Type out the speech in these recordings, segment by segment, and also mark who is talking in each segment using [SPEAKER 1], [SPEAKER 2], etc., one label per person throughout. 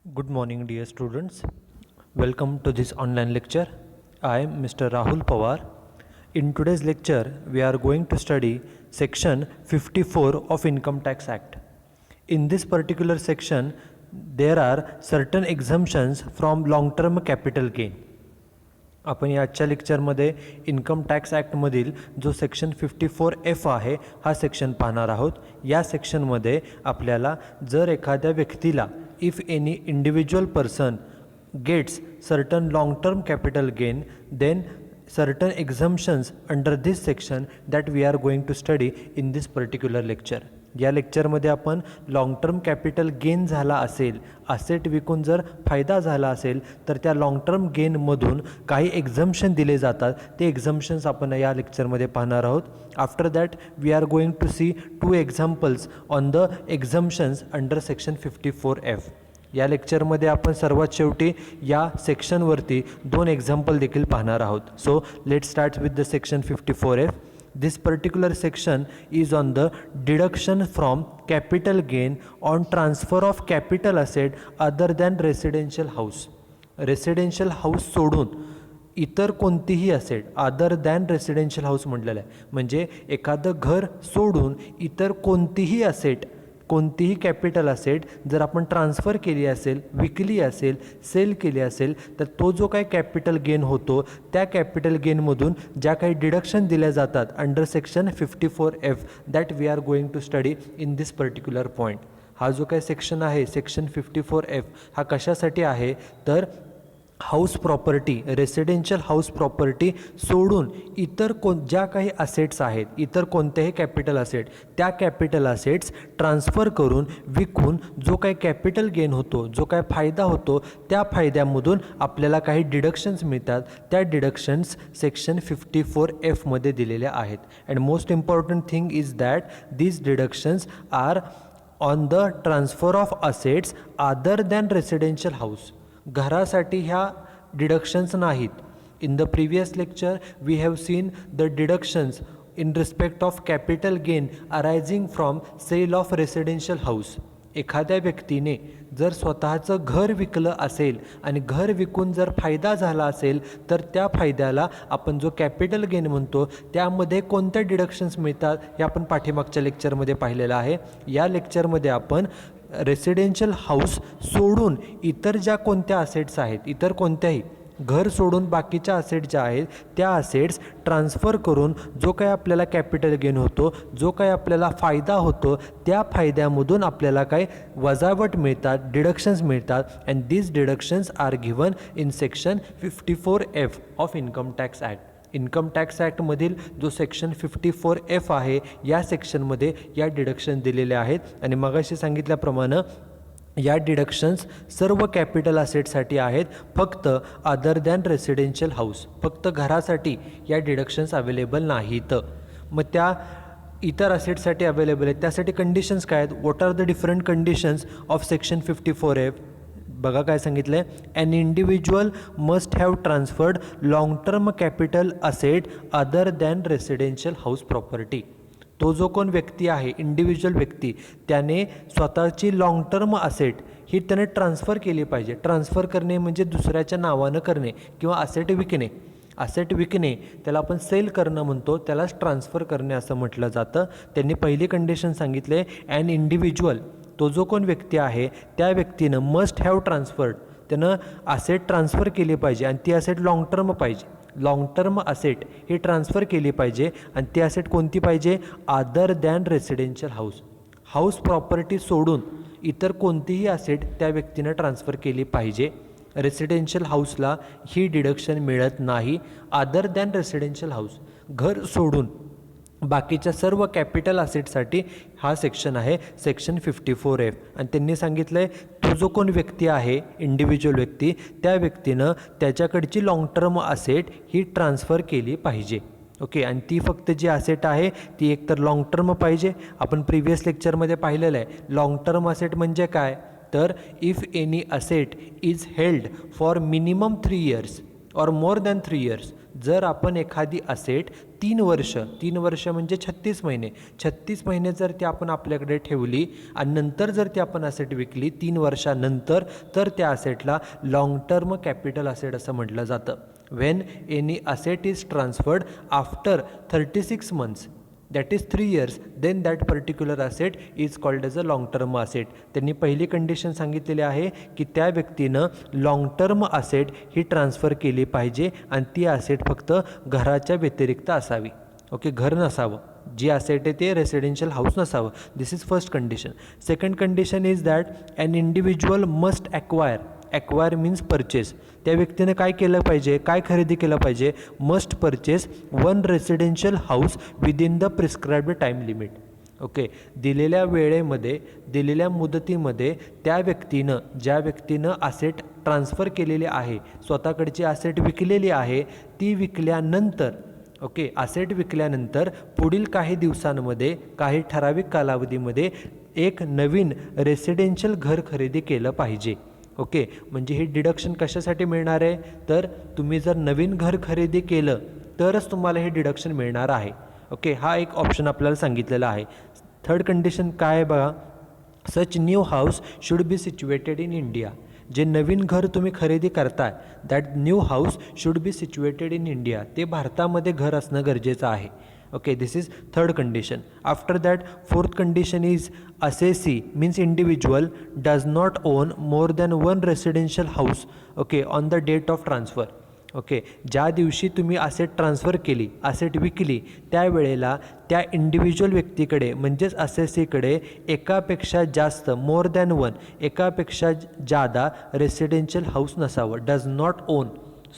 [SPEAKER 1] Good morning, dear students. Welcome to this online lecture. I am Mr. Rahul Pawar. In today's lecture, we are going to study section 54 of Income Tax Act. In this particular section, there are certain exemptions from long-term capital gain. आपण या आजच्या लेक्चरमध्ये income tax ॲक्टमधील जो section 54F आहे हा section पाहणार आहोत. या सेक्शनमध्ये आपल्याला जर एखाद्या व्यक्तीला if any individual person gets certain long term capital gain then certain exemptions under this section that we are going to study in this particular lecture. या लेक्चरमध्ये आपण लॉंग टर्म कॅपिटल गेन झाला असेल, असेट विकून जर फायदा झाला असेल तर त्या लॉंग टर्म गेनमधून काही एक्झम्पशन दिले जातात. ते एक्झम्पशन्स आपण या लेक्चरमध्ये पाहणार आहोत. After that we are going to see 2 examples on the exemptions under section 54F. या लेक्चरमध्ये आपण सर्वात शेवटी या सेक्शनवरती 2 एक्झाम्पल देखील पाहणार आहोत. So let start with the section 54F. This particular section is on the deduction from capital gain on transfer of capital asset other than residential house. Residential house सोडून इतर कोणतीही asset other than residential house म्हटलेलं आहे. म्हणजे एखादं घर सोडून इतर कोणतीही असेट, कोणतीही कॅपिटल असेट जर आपण ट्रान्सफर केली असेल, विकली असेल, सेल केली असेल तर तो जो काही कॅपिटल गेन होतो त्या कॅपिटल गेनमधून ज्या काही डिडक्शन दिल्या जातात under section 54F that we are going to study in this particular point. हा जो काही सेक्शन आहे सेक्शन 54F हा कशासाठी आहे तर house property, residential house property सोडून इतर ज्या काही असेट्स आहेत, इतर कोणत्याही कॅपिटल असेट, त्या कॅपिटल असेट्स ट्रान्सफर करून विकून जो काही कॅपिटल गेन होतो, जो काही फायदा होतो त्या फायद्यामधून आपल्याला काही डिडक्शन्स मिळतात. त्या डिडक्शन्स सेक्शन 54F मध्ये दिलेल्या आहेत. And most important thing is that these deductions are on the transfer of assets other than residential house. घरासाठी ह्या डिडक्शन्स नाहीत. In the previous lecture we have seen the deductions in respect of capital gain arising from sale of residential house. एखाद्या व्यक्तीने जर स्वतःचं घर विकलं असेल आणि घर विकून जर फायदा झाला असेल तर त्या फायद्याला आपण जो कॅपिटल गेन म्हणतो त्यामध्ये कोणत्या डिडक्शन्स मिळतात हे आपण पाठीमागच्या लेक्चरमध्ये पाहिलेलं आहे. या लेक्चरमध्ये आपण रेसिडेन्शियल हाऊस सोडून इतर ज्या कोणत्या असेट्स आहेत, इतर कोणत्याही घर सोडून बाकीच्या असेट ज्या आहेत त्या असेट्स ट्रान्सफर करून जो काही आपल्याला कॅपिटल गेन होतो, जो काही आपल्याला फायदा होतो त्या फायद्यामधून आपल्याला काही वजावट मिळतात, डिडक्शन्स मिळतात. And these deductions are given in section 54F of income tax act. Income tax ॲक्टमधील जो सेक्शन 54F आहे या सेक्शनमध्ये या डिडक्शन दिलेल्या आहेत. आणि मगाशी सांगितल्याप्रमाणे या डिडक्शन्स सर्व कॅपिटल असेटसाठी आहेत, फक्त अदर दॅन रेसिडेन्शियल हाऊस, फक्त घरासाठी या डिडक्शन्स अवेलेबल नाहीत. मग त्या इतर असेटसाठी अवेलेबल आहेत, त्यासाठी कंडिशन्स काय आहेत? What are the different conditions of section 54F? बघा काय सांगितलं आहे. An individual must have transferred long term capital asset other than residential house property. तो जो कोण व्यक्ती आहे, इंडिव्हिज्युअल व्यक्ती, त्याने स्वतःची लाँग टर्म असेट ही त्याने ट्रान्सफर केली पाहिजे. ट्रान्सफर करणे म्हणजे दुसऱ्याच्या नावानं करणे किंवा असेट विकणे. असेट विकणे त्याला आपण सेल करणं म्हणतो, त्यालाच ट्रान्सफर करणे असं म्हटलं जातं. त्यांनी पहिली कंडिशन सांगितले ॲन इंडिव्हिज्युअल, तो जो कोण व्यक्ती आहे त्या व्यक्तीनं मस्ट हॅव ट्रान्सफर्ड, त्यानं असेट ट्रान्सफर केली पाहिजे आणि ती असेट लाँग टर्म पाहिजे. लाँग टर्म असेट ही ट्रान्सफर केली पाहिजे आणि ती असेट कोणती पाहिजे? Other than residential house. House property सोडून इतर कोणतीही असेट त्या व्यक्तीनं ट्रान्सफर केली पाहिजे. रेसिडेन्शियल हाऊसला ही डिडक्शन मिळत नाही. अदर दॅन रेसिडेन्शियल हाऊस, घर सोडून बाकीच्या सर्व कॅपिटल असेटसाठी हा सेक्शन आहे सेक्शन 54F. आणि त्यांनी सांगितलं आहे तो जो कोण व्यक्ती आहे, इंडिव्हिज्युअल व्यक्ती, त्या व्यक्तीनं त्याच्याकडची लाँग टर्म असेट ही ट्रान्सफर केली पाहिजे. ओके. आणि ती फक्त जी असेट आहे ती एकतर लाँग टर्म पाहिजे. आपण प्रिव्हियस लेक्चरमध्ये पाहिलेलं आहे लाँग टर्म असेट म्हणजे काय तर if any asset is held for minimum 3 years or more than 3 years, जर आपण एखादी असेट 3 वर्ष म्हणजे 36 महिने जर ती आपण आपल्याकडे ठेवली आणि नंतर जर ती आपण असेट विकली 3 वर्षानंतर, तर त्या असेटला लॉंग टर्म कॅपिटल असेट असं म्हटलं जातं. When any asset is transferred after 36 months, that is 3 years, then that particular asset is called as a long term asset. त्यांनी पहिली कंडिशन सांगितलेली आहे की त्या व्यक्तीनं लॉंग टर्म असेट ही ट्रान्सफर केली पाहिजे आणि ती असेट फक्त घराच्या व्यतिरिक्त असावी. ओके, घर नसावं, जी असेट आहे ते रेसिडेन्शियल हाऊस नसावं. This is first condition. Second condition is that an individual must acquire means purchase. त्या व्यक्तीने काय केलं पाहिजे, काय खरेदी केलं पाहिजे, must purchase 1 residential house within the prescribed time limit. Okay, दिलेल्या वेळेमध्ये, दिलेल्या मुदतीमध्ये ज्या व्यक्तीनं असेट ट्रान्सफर केलेली आहे, स्वतःकडची असेट विकलेली आहे, ती विकल्यानंतर, ओके, असेट विकल्यानंतर पुढील काही दिवसांमध्ये, काही ठराविक कालावधीमध्ये एक नवीन रेसिडेन्शियल घर खरेदी केलं पाहिजे. ओके, म्हणजे हे डिडक्शन कशासाठी मिळणार आहे, तर तुम्ही जर नवीन घर खरेदी केलं तरच तुम्हाला हे डिडक्शन मिळणार आहे. ओके, हा एक ऑप्शन आपल्याला सांगितलेला आहे. थर्ड कंडिशन काय आहे बघा, such new house should be situated in India. जे नवीन घर तुम्ही खरेदी करताय, that new house should be situated in India. ते भारतामध्ये घर असणं गरजेचं आहे. Okay, this is third condition. After that, fourth condition is assessee means individual does not own more than 1 residential house, okay, on the date of transfer. Okay, ज्या दिवशी तुम्ही asset transfer केली, असेट विकली, त्यावेळेला त्या इंडिव्हिज्युअल व्यक्तीकडे म्हणजेच असेसीकडे एकापेक्षा जास्त, मोर दॅन 1, एकापेक्षा जादा रेसिडेन्शियल हाऊस नसावं. डज नॉट ओन,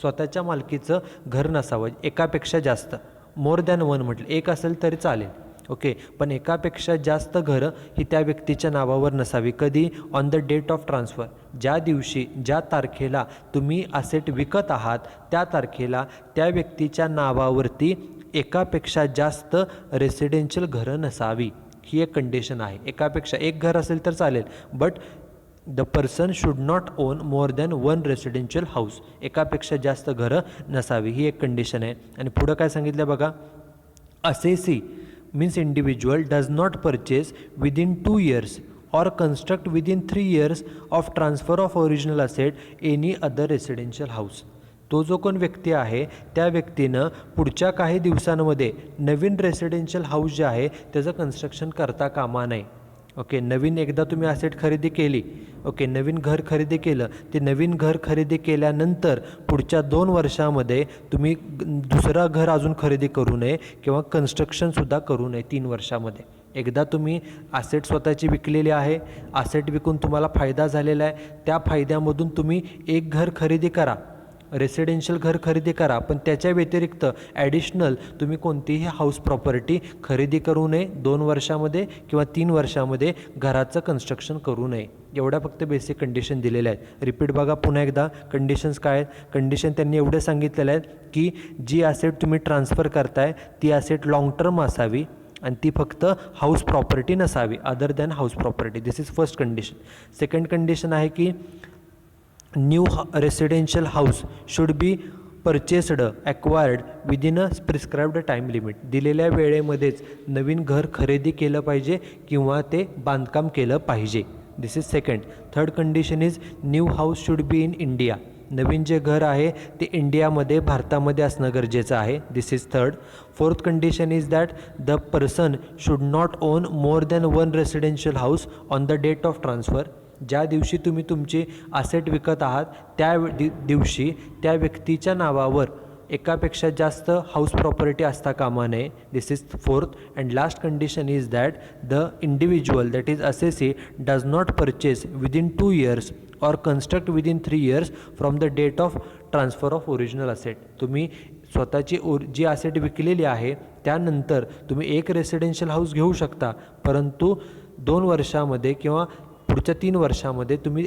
[SPEAKER 1] स्वतःच्या मालकीचं घर नसावं. एकापेक्षा जास्त, मोर दॅन 1 म्हटलं, एक असेल तरी चालेल. ओके, पण एकापेक्षा जास्त घरं ही त्या व्यक्तीच्या नावावर नसावी. कधी, on the date of transfer. ज्या दिवशी, ज्या तारखेला तुम्ही असेट विकत आहात, त्या तारखेला त्या व्यक्तीच्या नावावरती एकापेक्षा जास्त रेसिडेन्शियल घरं नसावी. ही एक कंडिशन आहे. एकापेक्षा एक घर असेल तर चालेल, but the person should not own more than 1 residential house. एकापेक्षा जास्त घरं नसावी, ही एक कंडिशन आहे. आणि पुढं काय सांगितलं बघा, assessee means individual does not purchase within 2 years or construct within 3 years of transfer of original asset any other residential house. तो जो कोण व्यक्ती आहे त्या व्यक्तीनं पुढच्या काही दिवसांमध्ये नवीन रेसिडेन्शियल हाऊस जे आहे त्याचं कन्स्ट्रक्शन करता कामा नये. ओके, नवीन एकदा तुम्ही असेट खरेदी केली, ओके, नवीन घर खरेदी केलं, ते नवीन घर खरेदी केल्यानंतर पुढच्या 2 वर्षामध्ये तुम्ही दुसरं घर अजून खरेदी करू नये किंवा कन्स्ट्रक्शनसुद्धा करू नये. 3 वर्षामध्ये एकदा तुम्ही असेट स्वतःची विकलेली आहे, असेट विकून तुम्हाला फायदा झालेला आहे, त्या फायद्यामधून तुम्ही एक घर खरेदी करा, रेसिडेन्शियल घर खरेदी करा, पण त्याच्या व्यतिरिक्त ॲडिशनल तुम्ही कोणतीही हाऊस प्रॉपर्टी खरेदी करू नये. 2 वर्षामध्ये किंवा 3 वर्षामध्ये घराचं कन्स्ट्रक्शन करू नये. एवढ्या फक्त बेसिक कंडिशन दिलेल्या आहेत. रिपीट बघा पुन्हा एकदा, कंडिशन्स काय आहेत. कंडिशन त्यांनी एवढे सांगितलेलं आहेत की जी असेट तुम्ही ट्रान्सफर करताय ती असेट लॉंग टर्म असावी आणि ती फक्त हाऊस प्रॉपर्टी नसावी, other than house property. This is first condition. Second condition आहे की new residential house should B purchased acquired within a prescribed time limit. दिलेल्या वेळेमध्येच नवीन घर खरेदी केलं पाहिजे किंवा ते बांधकाम केलं पाहिजे. This is second. Third condition is new house should be in India. नवीन जे घर आहे ते इंडियामध्ये, भारतामध्ये असणं गरजेचं आहे. This is third. Fourth condition is that the person should not own more than 1 residential house on the date of transfer. ज्या दिवशी तुम्ही तुमची असेट विकत आहात त्या दिवशी त्या व्यक्तीच्या नावावर एकापेक्षा जास्त हाऊस प्रॉपर्टी असता कामा नये. This is fourth. And last condition is that the individual that is assessee does not purchase within 2 years or construct within 3 years from the date of transfer of original asset. तुम्ही स्वतःची जी asset विकलेली आहे त्यानंतर तुम्ही एक residential house घेऊ शकता, परंतु 2 वर्षामध्ये किंवा पुढच्या 3 वर्षामध्ये तुम्ही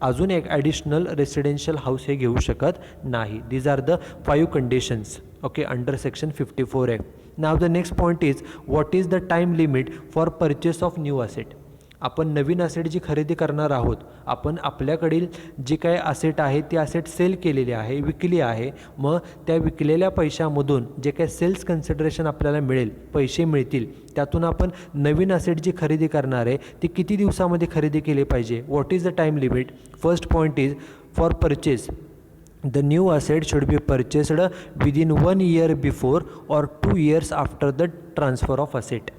[SPEAKER 1] अजून एक ॲडिशनल रेसिडेन्शियल हाऊस हे घेऊ शकत नाही. These are the 5 conditions, okay, under section 54A. Now the next point is what is the time limit for purchase of new asset. आपण नवीन असेट जी खरेदी करणार आहोत, आपण आपल्याकडील जी काही असेट आहे ती असेट सेल केलेली आहे, विकली आहे. मग त्या विकलेल्या पैशामधून जे काही सेल्स कन्सिडरेशन आपल्याला मिळेल, पैसे मिळतील, त्यातून आपण नवीन असेट जी खरेदी करणार आहे ती किती दिवसामध्ये खरेदी केली पाहिजे. What is the time limit. First point is for purchase the new asset should be purchased within 1 year before or 2 years after the transfer of asset.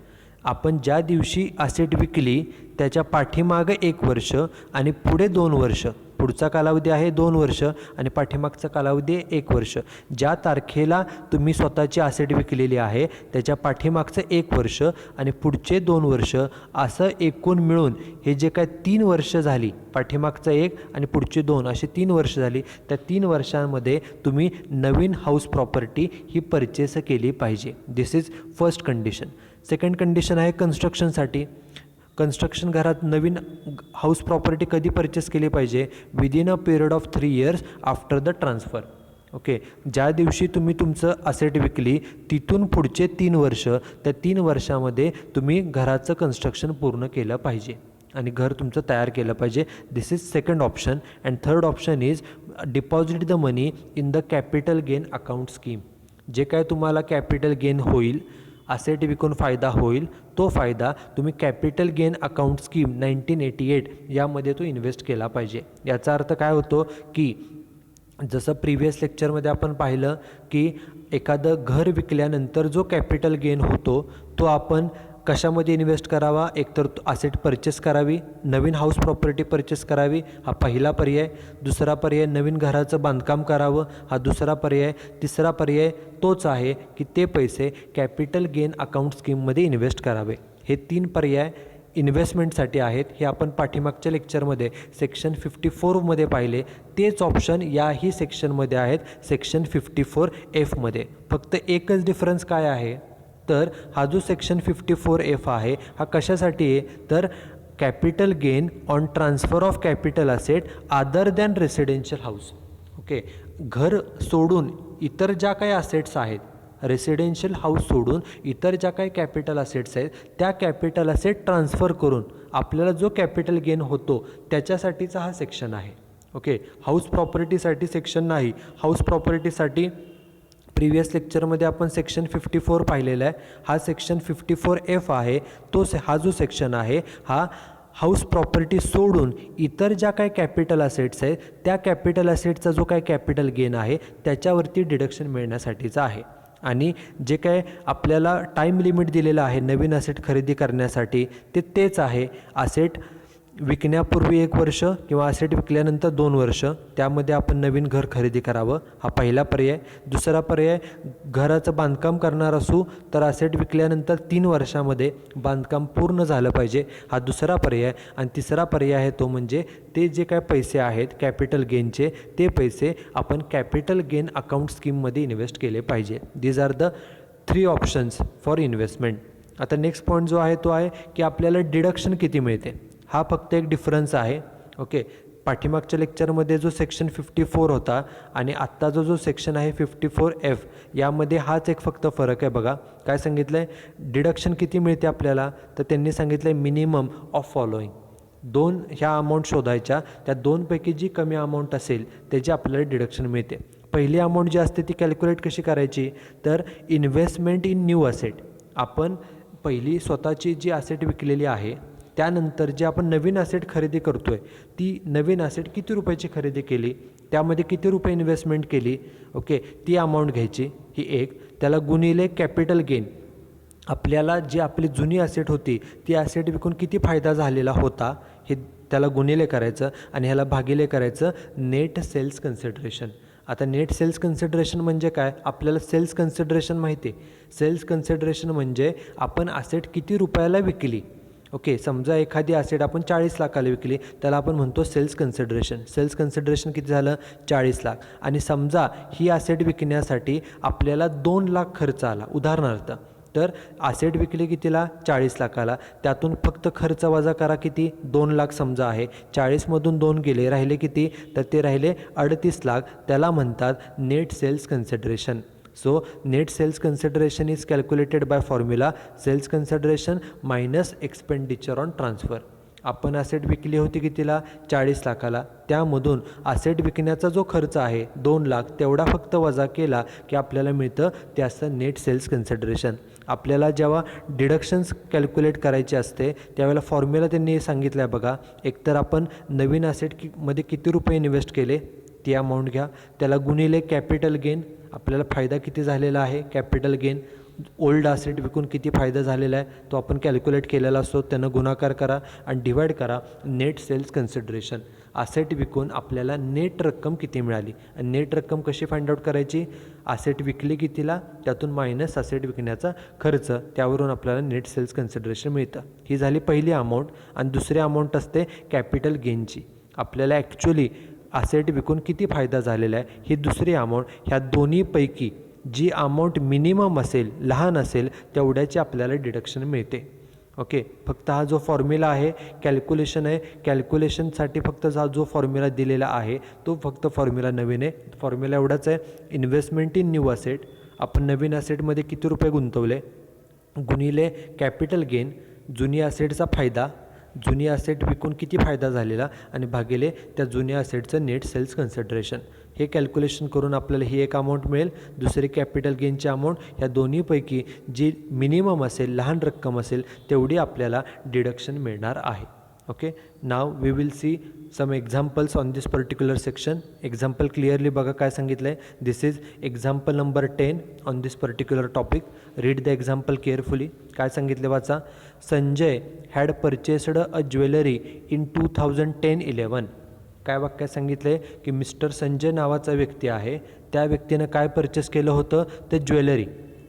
[SPEAKER 1] आपण ज्या दिवशी असेट विकली त्याच्या पाठीमागं 1 वर्ष आणि पुढे 2 वर्ष, पुढचा कालावधी आहे 2 वर्ष आणि पाठीमागचा कालावधी आहे 1 वर्ष. ज्या तारखेला तुम्ही स्वतःची असेट विकलेली आहे त्याच्या पाठीमागचं 1 वर्ष आणि पुढचे 2 वर्ष, असं एकूण मिळून हे जे काय 3 वर्ष झाली, पाठीमागचं 1 आणि पुढचे 2 असे 3 वर्ष झाली, त्या 3 वर्षांमध्ये तुम्ही नवीन हाऊस प्रॉपर्टी ही परचेस केली पाहिजे. This is first condition. Second condition आहे कन्स्ट्रक्शनसाठी. कन्स्ट्रक्शन घरात नवीन हाऊस प्रॉपर्टी कधी परचेस केली पाहिजे. Within a period of 3 years after the transfer. Okay, ज्या दिवशी तुम्ही तुमचं असेट विकली तिथून पुढचे 3 वर्ष, त्या 3 वर्षामध्ये तुम्ही घराचं कन्स्ट्रक्शन पूर्ण केलं पाहिजे आणि घर तुमचं तयार केलं पाहिजे. This is second option. And third option is deposit the money in the capital gain account scheme. जे काय तुम्हाला कॅपिटल गेन होईल, असेट विकून फायदा होईल, तो फायदा तुम्ही कॅपिटल गेन अकाउंट स्कीम 1988 यामध्ये तो इन्व्हेस्ट केला पाहिजे. याचा अर्थ काय होतो की जसं प्रिव्हियस लेक्चरमध्ये आपण पाहिलं की एखादं घर विकल्यानंतर जो कॅपिटल गेन होतो तो आपण कशामध्ये इन्व्हेस्ट करावा. एकतर असेट परचेस करावी, नवीन हाऊस प्रॉपर्टी परचेस करावी, हा पहिला पर्याय. दुसरा पर्याय नवीन घराचं बांधकाम करावं, हा दुसरा पर्याय. तिसरा पर्याय तोच आहे की ते पैसे कॅपिटल गेन अकाउंट स्कीममध्ये इन्व्हेस्ट करावे. हे 3 पर्याय इन्व्हेस्टमेंटसाठी आहेत. हे आपण पाठीमागच्या लेक्चरमध्ये सेक्शन 54मध्ये पाहिले. तेच ऑप्शन याही सेक्शनमध्ये आहेत, सेक्शन 54F. फक्त एकच डिफरन्स काय आहे तर हा जो सेक्शन 54F आहे हा कशासाठी आहे तर capital gain on transfer of capital asset other than residential house. Okay, घर सोडून इतर ज्या काही असेट्स आहेत, रेसिडेन्शियल हाऊस सोडून इतर ज्या काही कॅपिटल असेट्स आहेत त्या कॅपिटल असेट ट्रान्सफर करून आपल्याला जो कॅपिटल गेन होतो त्याच्यासाठीचा हा सेक्शन आहे. ओके, हाऊस प्रॉपर्टीसाठी सेक्शन नाही. हाऊस प्रॉपर्टीसाठी प्रिव्हियस लेक्चरमध्ये आपण सेक्शन 54 पाहिलेला आहे. हा सेक्शन 54F आहे. हा जो सेक्शन आहे हा हाऊस प्रॉपर्टी सोडून इतर ज्या काही कॅपिटल असेट्स आहेत त्या कॅपिटल असेटचा जो काही कॅपिटल गेन आहे त्याच्यावरती डिडक्शन मिळण्यासाठीचा आहे. आणि जे काय आपल्याला टाईम लिमिट दिलेलं आहे नवीन असेट खरेदी करण्यासाठी तेच आहे. असेट विकण्यापूर्वी 1 वर्ष किंवा असेट विकल्यानंतर 2 वर्ष, त्यामध्ये आपण नवीन घर खरेदी करावं, हा पहिला पर्याय. दुसरा पर्याय घराचं बांधकाम करणार असू तर असेट विकल्यानंतर 3 वर्षामध्ये बांधकाम पूर्ण झालं पाहिजे, हा दुसरा पर्याय. आणि तिसरा पर्याय आहे तो म्हणजे ते जे काय पैसे आहेत कॅपिटल गेनचे ते पैसे आपण कॅपिटल गेन अकाउंट स्कीममध्ये इन्व्हेस्ट केले पाहिजे. These are the 3 options for investment. आता नेक्स्ट पॉईंट जो आहे तो आहे की आपल्याला डिडक्शन किती मिळते. हा फक्त एक डिफरन्स आहे. ओके, पाठीमागच्या लेक्चरमध्ये जो सेक्शन 54 होता आणि आत्ता जो सेक्शन आहे 54F यामध्ये हाच एक फक्त फरक आहे. बघा काय सांगितलं आहे, डिडक्शन किती मिळते आपल्याला तर त्यांनी सांगितलं आहे मिनिमम ऑफ फॉलोईंग. 2 ह्या अमाऊंट शोधायच्या, त्या 2पैकी जी कमी अमाऊंट असेल त्याची आपल्याला डिडक्शन मिळते. पहिली अमाऊंट जी असते ती कॅल्क्युलेट कशी करायची तर इन्व्हेस्टमेंट इन न्यू असेट. आपण पहिली स्वतःची जी असेट विकलेली आहे त्यानंतर जे आपण नवीन असेट खरेदी करतो आहे ती नवीन असेट किती रुपयाची खरेदी केली, त्यामध्ये किती रुपये इन्व्हेस्टमेंट केली, ओके, ती अमाऊंट घ्यायची, ही एक. त्याला गुणिले कॅपिटल गेन. आपल्याला जी आपली जुनी असेट होती ती असेट विकून किती फायदा झालेला होता हे त्याला गुणिले करायचं आणि ह्याला भागिले करायचं नेट सेल्स कन्सिडरेशन. आता नेट सेल्स कन्सिडरेशन म्हणजे काय, आपल्याला सेल्स कन्सिडरेशन माहिती आहे. सेल्स कन्सिडरेशन म्हणजे आपण असेट किती रुपयाला विकली. ओके, समजा एखादी असेट आपण 40 लाखाला विकली, त्याला आपण म्हणतो सेल्स कन्सिडरेशन. सेल्स कन्सिडरेशन किती झालं 40 लाख. आणि समजा ही असेट विकण्यासाठी आपल्याला 2 लाख खर्च आला उदाहरणार्थ, तर असेट विकली कितीला 40 लाखाला, त्यातून फक्त खर्च वजा करा किती 2 लाख समजा आहे, 40मधून 2 गेले राहिले किती तर ते राहिले 38 लाख. त्याला म्हणतात net sales consideration. So net sales consideration is calculated by formula sales consideration minus expenditure on transfer. आपण ॲसेट विकली होती कितीला 40 लाखाला, त्यामधून ॲसेट विकण्याचा जो खर्च आहे 2 लाख तेवढा फक्त वजा केला की आपल्याला मिळतं ते असतं नेट सेल्स कन्सिडरेशन. आपल्याला जेव्हा डिडक्शन्स कॅल्क्युलेट करायचे असते त्यावेळेला फॉर्म्युला त्यांनी सांगितलं आहे बघा. एकतर आपण नवीन ॲसेटमध्ये किती रुपये इन्व्हेस्ट केले ती अमाऊंट घ्या, त्याला गुणिले कॅपिटल गेन, आपल्याला फायदा किती झालेला आहे कॅपिटल गेन, ओल्ड ॲसेट विकून किती फायदा झालेला आहे तो आपण कॅल्क्युलेट केलेला असतो, त्यानं गुणाकार करा आणि डिवाईड करा नेट सेल्स कन्सिडरेशन. ॲसेट विकून आपल्याला नेट रक्कम किती मिळाली आणि नेट रक्कम कशी फाइंड आउट करायची, ॲसेट विकली कितीला त्यातून मायनस ॲसेट विकण्याचा खर्च, त्यावरून आपल्याला नेट सेल्स कन्सिडरेशन मिळतं. ही झाली पहिली अमाऊंट. आणि दुसरी अमाऊंट असते कॅपिटल गेनची. आपल्याला ॲक्च्युली ॲसेट विकून किती फायदा झालेला आहे ही दुसरी अमाऊंट. ह्या दोन्हीपैकी जी अमाऊंट मिनिमम असेल, लहान असेल तेवढ्याची आपल्याला डिडक्शन मिळते. ओके, फक्त हा जो फॉर्म्युला आहे कॅल्क्युलेशन आहे, कॅल्क्युलेशनसाठी फक्त हा जो फॉर्म्युला दिलेला आहे तो फक्त फॉर्म्युला नवीन आहे. फॉर्म्युला एवढाच आहे, इन्व्हेस्टमेंट इन न्यू ॲसेट, आपण नवीन ॲसेटमध्ये किती रुपये गुंतवले गुणिले कॅपिटल गेन, जुनी ॲसेटचा फायदा, जुनी ॲसेट विकून किती फायदा झालेला आणि भागिले त्या जुन्या ॲसेटचं नेट सेल्स कन्सिडरेशन. हे कॅल्क्युलेशन करून आपल्याला ही एक अमाऊंट मिळेल, दुसरी कॅपिटल गेनची अमाऊंट. ह्या दोन्हीपैकी जी मिनिमम असेल, लहान रक्कम असेल तेवढी आपल्याला डिडक्शन मिळणार आहे. Okay, now we will see some examples on this particular section. Example clearly बघा काय सांगितलं आहे. This is example number 10 on this particular topic. Read the example carefully. काय सांगितले वाचा. Sanjay had purchased a jewellery in 2010-11. काय वाक्यात सांगितलं आहे की मिस्टर संजय नावाचा व्यक्ती आहे, त्या व्यक्तीनं काय परचेस केलं होतं ते ज्वेलरी.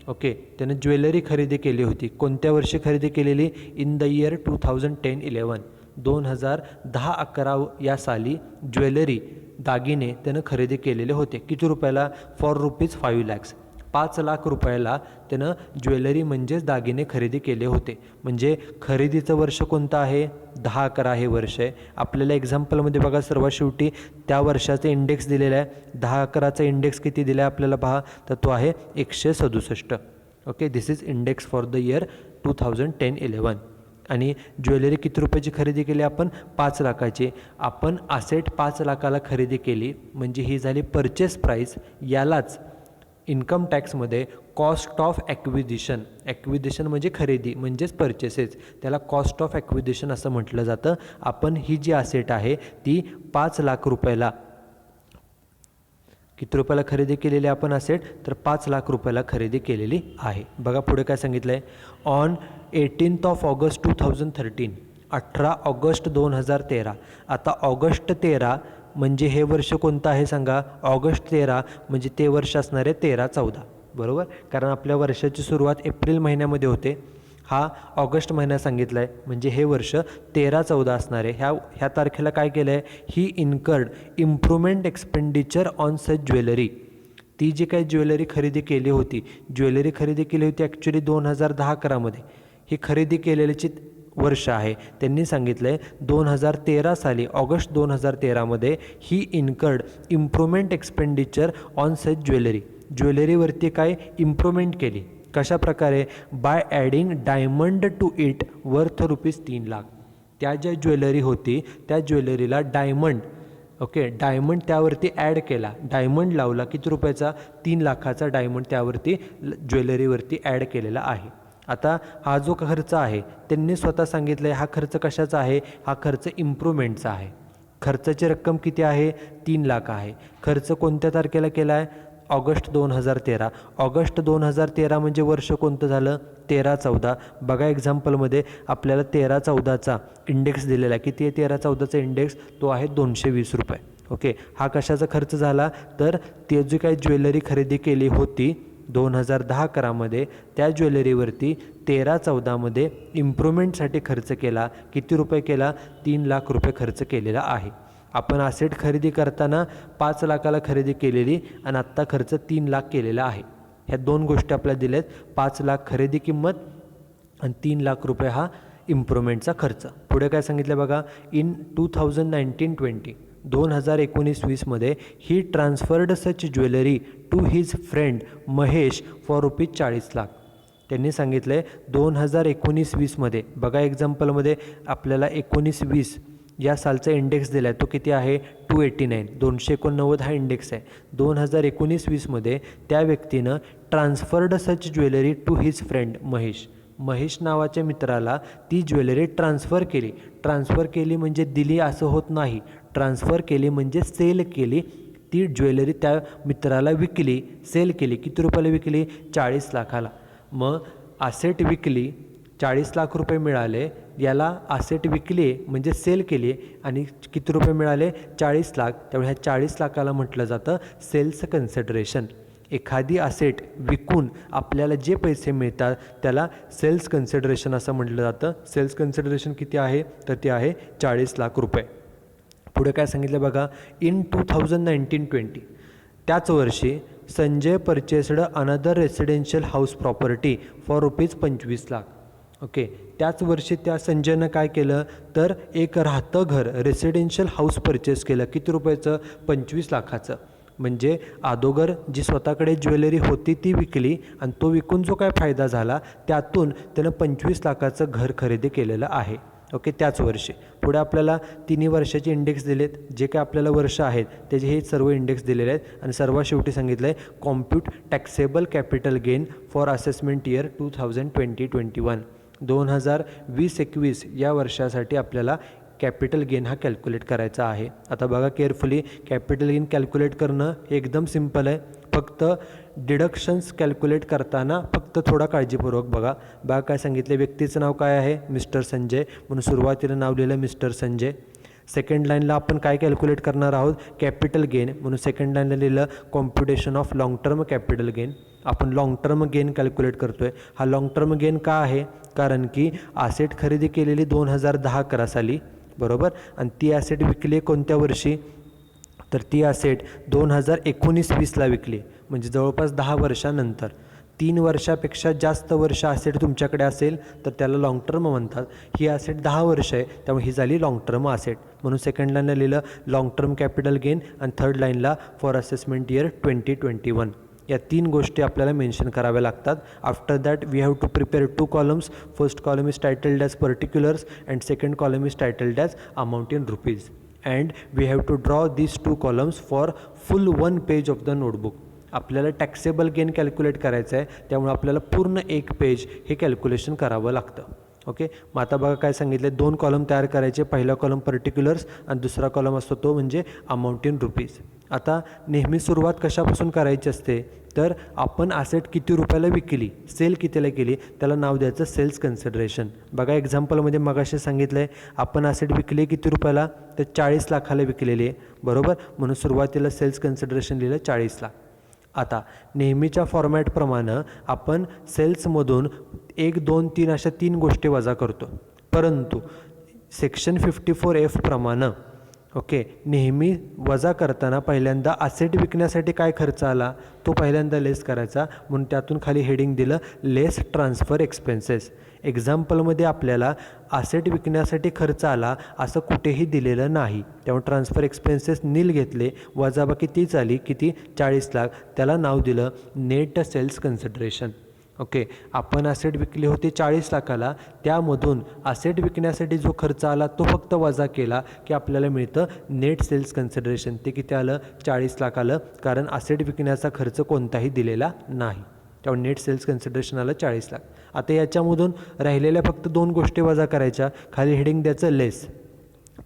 [SPEAKER 1] ओके, त्यानं ज्वेलरी खरेदी केली होती. कोणत्या वर्षी खरेदी केलेली, इन द इयर 2010-11, 2010-11 या साली ज्वेलरी दागिने त्यानं खरेदी केलेले होते. किती रुपयाला, फॉर ₹5 lakhs, 5 लाख रुपयाला त्यानं ज्वेलरी म्हणजेच दागिने खरेदी केले होते. म्हणजे खरेदीचं वर्ष कोणतं आहे, 10-11 हे वर्ष आहे. आपल्याला एक्झाम्पलमध्ये बघा सर्वात शेवटी त्या वर्षाचा इंडेक्स दिलेला आहे. 10-11चा इंडेक्स किती दिला आहे आपल्याला पहा, तर तो आहे 167. Okay, this is index for the year 2010-11. आणि ज्वेलरी किती रुपयाची खरेदी केली आपण, 5 लाखाची. आपण ॲसेट 5 लाखाला खरेदी केली म्हणजे ही झाली परचेस प्राईस. यालाच इन्कम टॅक्समध्ये कॉस्ट ऑफ ॲक्विजिशन, ॲक्विजिशन म्हणजे खरेदी म्हणजेच परचेसेस, त्याला कॉस्ट ऑफ ॲक्विजिशन असं म्हटलं जातं. आपण ही जी ॲसेट आहे ती 5 लाख रुपयाला, किती रुपयाला खरेदी केलेली आपण ॲसेट, तर 5 लाख रुपयाला खरेदी केलेली आहे. बघा पुढे काय सांगितलं आहे. On 18 August 2013, 18 August 2013. आता ऑगस्ट 13 म्हणजे हे वर्ष कोणतं आहे सांगा, ऑगस्ट 13 म्हणजे ते वर्ष असणार आहे 13-14, बरोबर. कारण आपल्या वर्षाची सुरुवात एप्रिल महिन्यामध्ये होते, हा ऑगस्ट महिना सांगितला आहे म्हणजे हे वर्ष 13-14 असणार आहे. ह्या तारखेला काय केलं आहे, he incurred improvement expenditure on such jewellery. ती जी काही ज्वेलरी खरेदी केली होती, ज्वेलरी खरेदी केली होती ॲक्च्युली 2010-11मध्ये, ही खरेदी केलेल्याची वर्ष आहे. त्यांनी सांगितलं आहे 2013 साली, ऑगस्ट 2013मध्ये he incurred improvement expenditure on such jewellery, ज्वेलरीवरती काय इम्प्रूव्हमेंट केली. कशा प्रकारे, by adding diamond to it worth ₹3 lakh. त्या ज्या ज्वेलरी होती त्या ज्वेलरीला डायमंड, ओके, डायमंड त्यावरती ॲड केला, डायमंड लावला, किती रुपयाचा, 3 लाखाचा डायमंड त्यावरती ज्वेलरीवरती ॲड केलेला आहे. आता हा जो खर्च आहे त्यांनी स्वतः सांगितलं आहे, हा खर्च कशाचा आहे, हा खर्च इम्प्रूव्हमेंटचा आहे. खर्चाची रक्कम किती आहे, 3 लाख आहे. खर्च कोणत्या तारखेला केला आहे, ऑगस्ट 2013. ऑगस्ट 2013 म्हणजे वर्ष कोणतं झालं, 13-14. बघा एक्झाम्पलमध्ये आपल्याला 13-14चा इंडेक्स दिलेला आहे. किती आहे 13-14चा इंडेक्स, तो आहे 220 रुपये. ओके, हा कशाचा खर्च झाला, तर ते जी काही ज्वेलरी खरेदी केली होती 2010-11मध्ये त्या ज्वेलरीवरती 13-14मध्ये इम्प्रूव्हमेंटसाठी खर्च केला. किती रुपये केला, 3 लाख रुपये खर्च केलेला आहे. आपण ॲसेट खरेदी करताना 5 लाखाला खरेदी केलेली आणि आत्ता खर्च 3 लाख केलेला आहे. ह्या दोन गोष्टी आपल्याला दिल्यात, 5 लाख खरेदी किंमत आणि 3 लाख रुपये हा इम्प्रूव्हमेंटचा खर्च. पुढे काय सांगितलं बघा, इन 2019-20, 2019-20मध्ये he transferred such jewellery to his friend Mahesh for ₹40 lakh. त्यांनी सांगितलं आहे 2019-20मध्ये. बघा एक्झाम्पलमध्ये आपल्याला 19-20 या सालचा इंडेक्स दिला आहे, तो किती आहे 289, 289 हा इंडेक्स आहे. 2019-20मध्ये त्या व्यक्तीनं transferred such jewellery to his friend Mahesh नावाच्या मित्राला ती ज्वेलरी ट्रान्सफर केली म्हणजे दिली असं होत नाही. ट्रान्सफर केली म्हणजे सेल केली. ती ज्वेलरी त्या मित्राला विकली, सेल केली. किती रुपयाला विकली 40 लाखाला. मग आसेट विकली, 40 लाख रुपये मिळाले. याला आसेट विकली म्हणजे सेल केली आणि किती रुपये मिळाले 40 लाख. त्यामुळे ह्या 40 लाखाला म्हटलं जातं सेल्स कन्सिडरेशन. एखादी आसेट विकून आपल्याला जे पैसे मिळतात त्याला सेल्स कन्सिडरेशन असं म्हटलं जातं. सेल्स कन्सिडरेशन किती आहे तर ते आहे 40 लाख रुपये. पुढे काय सांगितलं बघा, इन 2019-20 त्याच वर्षी Sanjay purchased another residential house property for ₹25 lakh. Okay, त्याच वर्षी त्या संजयनं काय केलं तर एक राहतं घर रेसिडेन्शियल हाऊस परचेस केलं. किती रुपयाचं 25 लाखाचं. म्हणजे अगोदर जी स्वतःकडे ज्वेलरी होती ती विकली आणि तो विकून जो काय फायदा झाला त्यातून त्यानं 25 लाखाचं घर खरेदी केलेलं आहे. ओके, त्याच वर्षी. पुढे आपल्याला तिन्ही वर्षाचे इंडेक्स दिलेत. जे काय आपल्याला वर्ष आहेत त्याचे हे सर्व इंडेक्स दिलेले आहेत. आणि सर्वात शेवटी सांगितलं आहे compute taxable capital gain for assessment year 2020-21. 2020-21 या वर्षासाठी आपल्याला कॅपिटल गेन हा कॅल्क्युलेट करायचा आहे. आता बघा केअरफुली, कॅपिटल गेन कॅल्क्युलेट करणं हे एकदम सिम्पल आहे. फक्त डिडक्शन्स कॅल्क्युलेट करताना फक्त थोडा काळजीपूर्वक बघा. काय सांगितले, व्यक्तीचं नाव काय आहे मिस्टर संजय, म्हणून सुरुवातीला नाव लिहिलं मिस्टर संजय. सेकंड लाईनला आपण काय कॅल्क्युलेट करणार आहोत कॅपिटल गेन, म्हणून सेकंड लाईनला लिहिलं computation of long term capital gain. आपण लाँग टर्म गेन कॅल्क्युलेट करतो आहे. हा लाँग टर्म गेन का आहे, कारण की आसेट खरेदी केलेली 2010-11 साली, बरोबर. आणि ती ॲसेट विकली कोणत्या वर्षी तर ती ॲसेट 2019-20ला विकली. म्हणजे जवळपास 10 वर्षानंतर. 3 वर्षापेक्षा जास्त वर्ष ॲसेट तुमच्याकडे असेल तर त्याला लाँग टर्म म्हणतात. ही ॲसेट 10 वर्ष आहे त्यामुळे ही झाली लाँग टर्म ॲसेट. म्हणून सेकंड लाईनला लिहिलं लाँग टर्म कॅपिटल गेन आणि थर्ड लाईनला फॉर असेसमेंट इयर 2021. या 3 गोष्टी आपल्याला मेन्शन कराव्या लागतात. After that we have to prepare 2 columns. First column is titled as particulars and second column is titled as amount in rupees. And we have to draw these 2 columns for full 1 page of the notebook. आपल्याला taxable gain calculate करायचं आहे त्यामुळे आपल्याला पूर्ण 1 page हे calculation करावं लागतं. Okay, मग आता बघा काय सांगितले, 2 कॉलम तयार करायचे. पहिला कॉलम पर्टिक्युलर्स आणि दुसरा कॉलम असतो तो म्हणजे अमाऊंट इन रुपीज. आता नेहमी सुरुवात कशापासून करायची असते तर आपण ॲसेट किती रुपयाला विकली, सेल कितीला केली त्याला नाव द्यायचं सेल्स कन्सिडरेशन. बघा एक्झाम्पलमध्ये मगाशी सांगितलं आहे आपण ॲसेट विकली किती रुपयाला तर 40 लाखाला विकलेली आहे, बरोबर. म्हणून सुरुवातीला सेल्स कन्सिडरेशन लिहिलं 40 लाख. आता नेहमीच्या फॉर्मॅटप्रमाणे आपण सेल्समधून 1, 2, 3 अशा 3 गोष्टी वजा करतो. परंतु सेक्शन 54F प्रमाणे ओके नेहमी वजा करताना पहिल्यांदा ॲसेट विकण्यासाठी काय खर्च आला तो पहिल्यांदा लेस करायचा. म्हणून त्यातून खाली हेडिंग दिलं लेस ट्रान्सफर एक्सपेन्सेस. एक्झाम्पलमध्ये आपल्याला ॲसेट विकण्यासाठी खर्च आला असं कुठेही दिलेलं नाही, त्यामुळे ट्रान्सफर एक्सपेन्सेस नील घेतले. वजाबाकी तीच आली किती 40 लाख. त्याला नाव दिलं नेट सेल्स कन्सिडरेशन. ओके, आपण ॲसेट विकली होती 40 लाखाला, त्यामधून ॲसेट विकण्यासाठी जो खर्च आला तो फक्त वजा केला की आपल्याला मिळतं नेट सेल्स कन्सिडरेशन. ते किती आलं 40 लाख आलं, कारण ॲसेट विकण्याचा खर्च कोणताही दिलेला नाही. त्यामुळे नेट सेल्स कन्सिडरेशन आलं 40 लाख. आता याच्यामधून राहिलेल्या फक्त 2 गोष्टी वजा करायच्या. खाली हेडिंग द्यायचं लेस.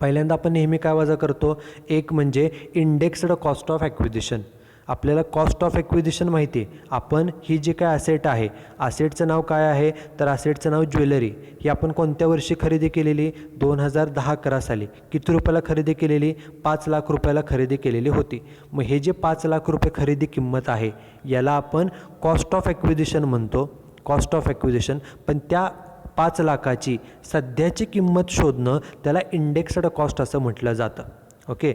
[SPEAKER 1] पहिल्यांदा आपण नेहमी काय वजा करतो, एक म्हणजे इंडेक्स्ड कॉस्ट ऑफ ॲक्विजिशन. आपल्याला कॉस्ट ऑफ ॲक्विजिशन माहिती आहे. आपण ही जी काय ॲसेट आहे, ॲसेटचं नाव काय आहे तर ॲसेटचं नाव ज्वेलरी. ही आपण कोणत्या वर्षी खरेदी केलेली 2010-11 साली. किती रुपयाला खरेदी केलेली 5 लाख रुपयाला खरेदी केलेली होती. मग हे जे 5 लाख रुपये खरेदी किंमत आहे याला आपण कॉस्ट ऑफ ॲक्विजिशन म्हणतो, कॉस्ट ऑफ ॲक्विजिशन. पण त्या 5 लाखाची सध्याची किंमत शोधणं त्याला इंडेक्स्ड कॉस्ट असं म्हटलं जातं. ओके,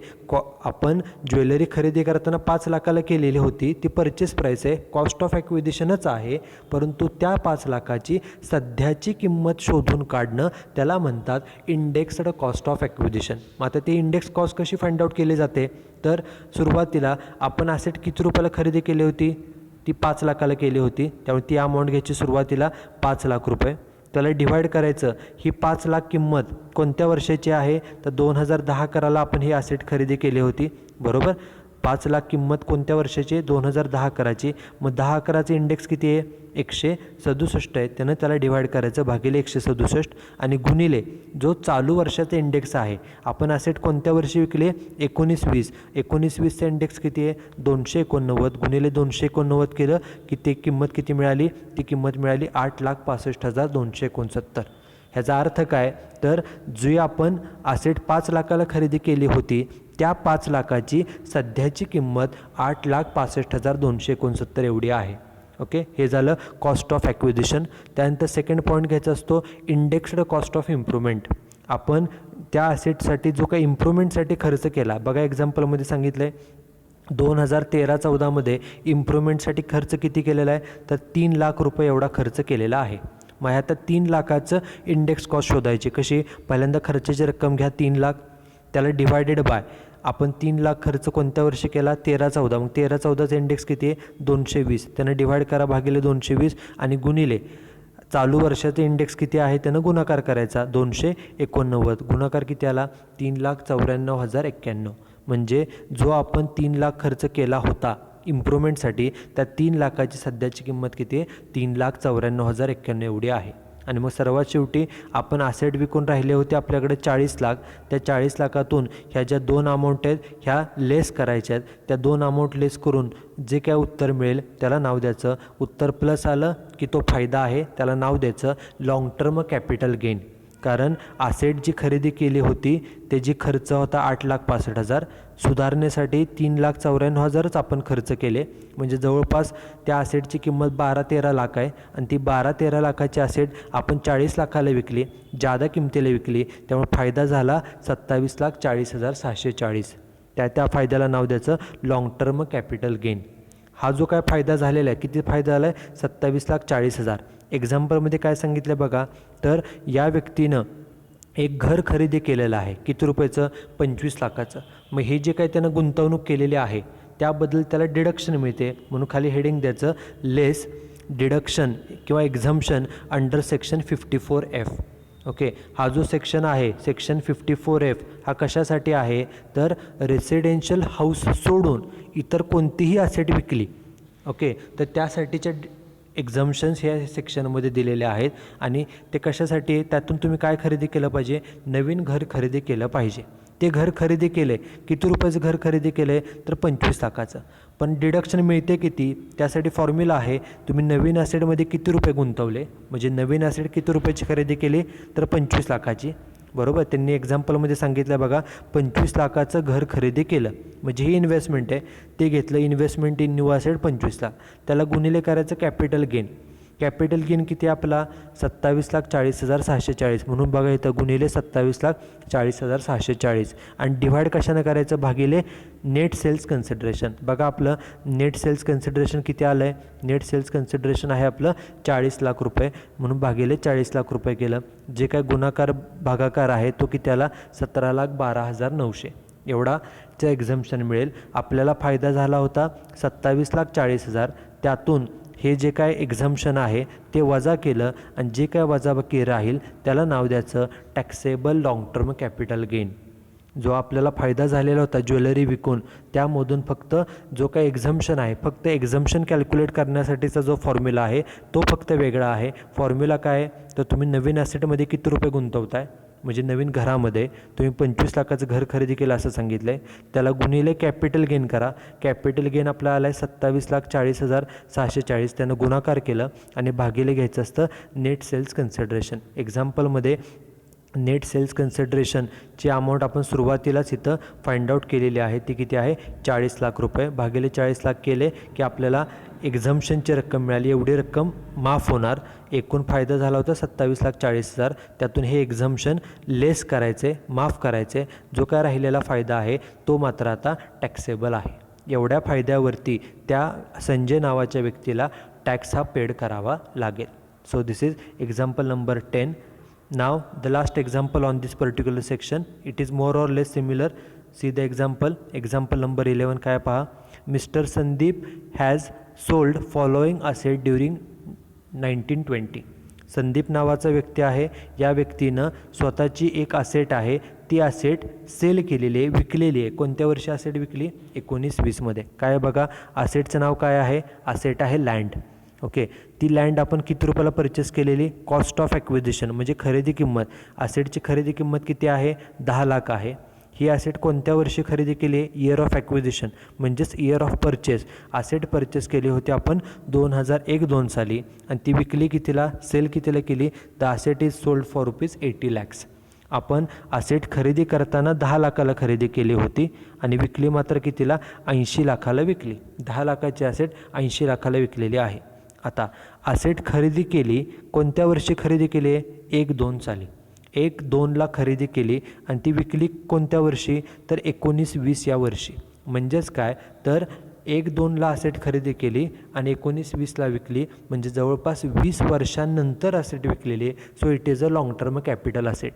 [SPEAKER 1] आपण ज्वेलरी खरेदी करताना 5 लाखाला केलेली होती, ती परचेस प्राईस आहे, कॉस्ट ऑफ ॲक्विजिशनच आहे. परंतु त्या 5 लाखाची सध्याची किंमत शोधून काढणं त्याला म्हणतात इंडेक्स्ड कॉस्ट ऑफ ॲक्विजिशन. मग आता ती इंडेक्स कॉस्ट कशी फाइंड आउट केली जाते तर सुरुवातीला आपण ॲसेट किती रुपयाला खरेदी केली होती ती 5 लाखाला केली होती, त्यामुळे ती अमाऊंट घ्यायची सुरुवातीला 5 लाख रुपये. त्याला डिवाईड करायचं. ही 5 लाख किंमत कोणत्या वर्षाची आहे, तर 2010 कराला आपण ही ॲसेट खरेदी केली होती, बरोबर. 5 लाख किंमत कोणत्या वर्षाची, 2010 कराची. मग 10 कराचं इंडेक्स किती आहे, 167 आहे. त्यानं त्याला डिवाईड करायचं भागिले 167 आणि गुणिले जो चालू वर्षाचा इंडेक्स आहे. आपण ॲसेट कोणत्या वर्षी विकले, 19-20. 19-20चा इंडेक्स किती आहे, 289. गुणिले 289 केलं की ते किंमत किती मिळाली, ती किंमत मिळाली 8,65,269. ह्याचा अर्थ काय, तर जी आपण ॲसेट 5 लाखाला खरेदी केली होती, त्या 5 लाखाची सध्याची किंमत 8,65,269 एवढी आहे. ओके, हे झालं कॉस्ट ऑफ ॲक्विजिशन. त्यानंतर सेकंड पॉईंट घ्यायचा असतो इंडेक्स्ड कॉस्ट ऑफ इम्प्रूव्हमेंट. आपण त्या ॲसेटसाठी जो काही इम्प्रूव्हमेंटसाठी खर्च केला, बघा एक्झाम्पलमध्ये सांगितलं आहे 2013-14मध्ये इम्प्रूव्हमेंटसाठी खर्च किती केलेला आहे, तर 3 लाख रुपये एवढा खर्च केलेला आहे. मग आता 3 लाखाचं इंडेक्स कॉस्ट शोधायची कशी, पहिल्यांदा खर्चाची रक्कम घ्या 3 लाख, त्याला डिवायडेड बाय आपण 3 लाख खर्च कोणत्या वर्षी केला, 13-14. मग 13-14चा इंडेक्स किती आहे, 220. त्यानं डिवाईड करा भागिले 220 आणि गुणिले चालू वर्षाचा इंडेक्स किती आहे त्यानं गुणाकार करायचा, 289. गुणाकार किती आला, 3,94,091. म्हणजे जो आपण 3 लाख खर्च केला होता इम्प्रूव्हमेंटसाठी, त्या 3 लाखाची सध्याची किंमत किती आहे, 3,94,091 एवढी आहे. आणि मग सर्वात शेवटी आपण ॲसेट विकून राहिले होते आपल्याकडे 40 लाख. त्या 40 लाखातून ह्या ज्या 2 अमाऊंट आहेत ह्या लेस करायच्या आहेत. त्या 2 अमाऊंट लेस करून जे काय उत्तर मिळेल त्याला नाव द्यायचं. उत्तर प्लस आलं की तो फायदा आहे, त्याला नाव द्यायचं लाँग टर्म कॅपिटल गेन. कारण ॲसेट जी खरेदी केली होती त्याची खर्च होता 8,65,000, सुधारण्यासाठी 3,94,000च आपण खर्च केले. म्हणजे जवळपास त्या ॲसेटची किंमत 12-13 लाख आहे आणि ती 12-13 लाखाची ॲसेट आपण 40 लाखाला विकली, जादा किमतीला विकली. त्यामुळे फायदा झाला 27,40,640. त्या फायद्याला नाव द्यायचं लाँग टर्म कॅपिटल गेन. हा जो काय फायदा झालेला आहे, किती फायदा झाला आहे, 27,40,000. एक्झाम्पलमध्ये काय सांगितलं बघा, तर या व्यक्तीनं एक घर खरेदी केलेलं आहे, किती रुपयाचं, 25 लाखाचं. मग हे जे काही त्यानं गुंतवणूक केलेली आहे त्याबद्दल त्याला डिडक्शन मिळते, म्हणून खाली हेडिंग द्यायचं लेस डिडक्शन किंवा एक्झम्पशन अंडर सेक्शन 54F. ओके, हा जो सेक्शन आहे सेक्शन 54F हा कशासाठी आहे, तर रेसिडेन्शियल हाऊस सोडून इतर कोणतीही ॲसेट विकली, ओके, तर त्यासाठीच्या एक्झम्पशन्स ह्या सेक्शनमध्ये दिलेले आहेत. आणि ते कशासाठी आहे, त्यातून तुम्ही काय खरेदी केलं पाहिजे, नवीन घर खरेदी केलं पाहिजे. ते घर खरेदी केले, किती रुपयाचं घर खरेदी केलं आहे, तर 25 लाखाचं. पण डिडक्शन मिळते किती, त्यासाठी फॉर्म्युला आहे, तुम्ही नवीन ॲसेटमध्ये किती रुपये गुंतवले, म्हणजे नवीन ॲसेट किती रुपयाची खरेदी केली, तर 25 लाखाची, बरोबर. त्यांनी एक्झाम्पलमध्ये सांगितलं बघा, 25 लाखाचं घर खरेदी केलं, म्हणजे ही इन्व्हेस्टमेंट आहे, ते घेतलं investment in new asset 25 lakh. त्याला गुणिले करायचं कॅपिटल गेन. कॅपिटल गेन किती आपला, 27,40,640. म्हणून बघा इथं गुणिले 27,40,640 आणि डिवाईड कशानं करायचं, भागिले नेट सेल्स कन्सिडरेशन. बघा आपलं नेट सेल्स कन्सिडरेशन किती आलं आहे, नेट सेल्स कन्सिडरेशन आहे आपलं 40 लाख रुपये, म्हणून भागिले 40 लाख रुपये केलं. जे काय गुणाकार भागाकार आहे तो किती आला, 17,12,900 एवढाचं एक्झम्पशन मिळेल. आपल्याला फायदा झाला होता 27,40,000. त्यातून हे जे काय एक्झम्पशन आहे ते वजा केलं आणि जे काय वजाबाकी राहील त्याला नाव द्यायचं taxable long term capital gain. जो आपल्याला फायदा झालेला होता ज्वेलरी विकून, त्यामधून फक्त जो काही एक्झम्पशन आहे, फक्त एक्झम्पशन कॅल्क्युलेट करण्यासाठीचा जो फॉर्म्युला आहे तो फक्त वेगळा आहे. फॉर्म्युला काय आहे, तर तुम्ही नवीन ॲसेटमध्ये किती रुपये गुंतवताय, म्हणजे नवीन घरामध्ये तुम्ही 25 लाखाचं घर खरेदी केलं असं सांगितलं आहे, त्याला गुणिले कॅपिटल गेन करा. कॅपिटल गेन आपला आला आहे 27,40,640. त्यानं गुणाकार केलं आणि भागिले घ्यायचं असतं नेट सेल्स कन्सिडरेशन. एक्झाम्पलमध्ये नेट सेल्स कन्सिडरेशनची अमाऊंट आपण सुरुवातीलाच इथं फाइंड आउट केलेली आहे, ती किती आहे, 40 लाख रुपये. भागिले 40 लाख केले की आपल्याला एक्झम्पशनची रक्कम मिळाली, एवढी रक्कम माफ होणार. एकूण फायदा झाला होता 27,40,000. त्यातून हे एक्झम्पशन लेस करायचे, माफ करायचे. जो काय राहिलेला फायदा आहे तो मात्र आता टॅक्सेबल आहे. एवढ्या फायद्यावरती त्या संजय नावाच्या व्यक्तीला टॅक्स हा पेड करावा लागेल. So this is example number 10. Now the last example on this particular section, it is more or less similar. See the example number 11 काय पहा, Mr. Sandeep has sold following asset during 1920. Sandeep नावाचा व्यक्ती आहे. या व्यक्तीनं स्वतःची एक असेट आहे ती असेट सेल केलेली आहे, विकलेली आहे. कोणत्या वर्षी असेट विकली? 1920मध्ये. काय बघा, असेटचं नाव काय आहे? असेट आहे लँड. ओके, ती लँड आपण किती रुपयाला परचेस केलेली? कॉस्ट ऑफ ॲक्विजिशन म्हणजे खरेदी किंमत. असेटची खरेदी किंमत किती आहे? 10 लाख आहे. ही असेट कोणत्या वर्षी खरेदी केली आहे? इयर ऑफ ॲक्विजिशन म्हणजेच year of purchase. Asset purchase केली होती आपण 2001-2 साली आणि ती विकली कितीला? सेल कितीला केली? The asset is sold for ₹80 lakhs. आपण असेट खरेदी करताना 10 लाखाला खरेदी केली होती आणि विकली मात्र कितीला? 80 लाखाला विकली. 10 लाखाची असेट 80 लाखाला विकलेली आहे. आता असेट खरेदी केली कोणत्या वर्षी खरेदी केली आहे? 1-2 साली. 1-2ला खरेदी केली आणि ती विकली कोणत्या वर्षी? तर 19-20 या वर्षी. म्हणजेच काय, तर 1-2ला असेट खरेदी केली आणि 19-20ला विकली म्हणजे जवळपास 20 वर्षांनंतर असेट विकलेली आहे. So it is a long term capital asset.